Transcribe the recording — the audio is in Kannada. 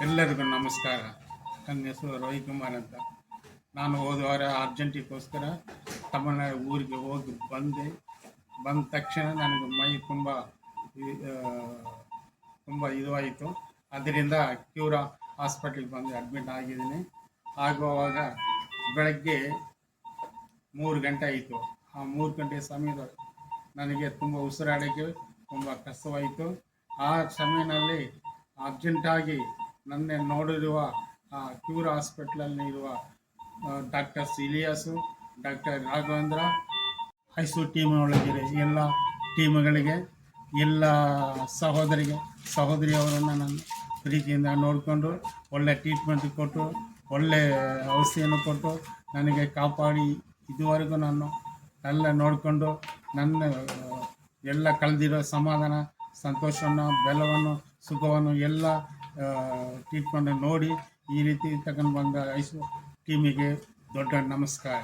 ಎಲ್ಲರಿಗೂ ನಮಸ್ಕಾರ. ನನ್ನ ಹೆಸರು ರವಿಕುಮಾರ್ ಅಂತ. ನಾನು ಹೋದ ವಾರ ಅರ್ಜೆಂಟಿಗೋಸ್ಕರ ತಮಿಳ್ನಾಡು ಊರಿಗೆ ಹೋಗಿ ಬಂದ ತಕ್ಷಣ ನನಗೆ ಮೈ ತುಂಬ ಇದಾಯಿತು. ಅದರಿಂದ ಕ್ಯೂರಾ ಹಾಸ್ಪಿಟ್ಲಿಗೆ ಬಂದು ಅಡ್ಮಿಟ್ ಆಗಿದ್ದೀನಿ. ಆಗುವಾಗ ಬೆಳಗ್ಗೆ 3 ಗಂಟೆ ಆಯಿತು. ಆ 3 ಗಂಟೆ ಸಮಯದಲ್ಲಿ ನನಗೆ ತುಂಬ ಉಸಿರಾಡೋಕ್ಕೆ ತುಂಬ ಕಷ್ಟವಾಯಿತು. ಆ ಸಮಯದಲ್ಲಿ ಅರ್ಜೆಂಟಾಗಿ ನನ್ನ ನೋಡಿರುವ ಕ್ಯೂರ್ ಹಾಸ್ಪಿಟ್ಲಲ್ಲಿ ಇರುವ ಡಾಕ್ಟರ್ ಇಲಿಯಾಸು, ಡಾಕ್ಟರ್ ರಾಘವೇಂದ್ರ, ಐಸು ಟೀಮ್ ಒಳಗಿದೆ ಎಲ್ಲ ಟೀಮ್ಗಳಿಗೆ, ಎಲ್ಲ ಸಹೋದರಿಯವರನ್ನು ನಾನು ಪ್ರೀತಿಯಿಂದ ನೋಡಿಕೊಂಡು ಒಳ್ಳೆ ಟ್ರೀಟ್ಮೆಂಟ್ ಕೊಟ್ಟು ಒಳ್ಳೆ ಔಷಧಿಯನ್ನು ಕೊಟ್ಟು ನನಗೆ ಕಾಪಾಡಿ ಇದುವರೆಗೂ ನಾನು ಎಲ್ಲ ನೋಡಿಕೊಂಡು ನನ್ನ ಎಲ್ಲ ಕಳೆದಿರೋ ಸಮಾಧಾನ, ಸಂತೋಷವನ್ನು, ಬೆಲವನ್ನು, ಸುಖವನ್ನು ಎಲ್ಲ ಟ್ರೀಟ್ಮೆಂಟ್ ನೋಡಿ ಈ ರೀತಿ ತಗೊಂಡು ಬಂದ ಐಸು ಟೀಮಿಗೆ ದೊಡ್ಡ ನಮಸ್ಕಾರ.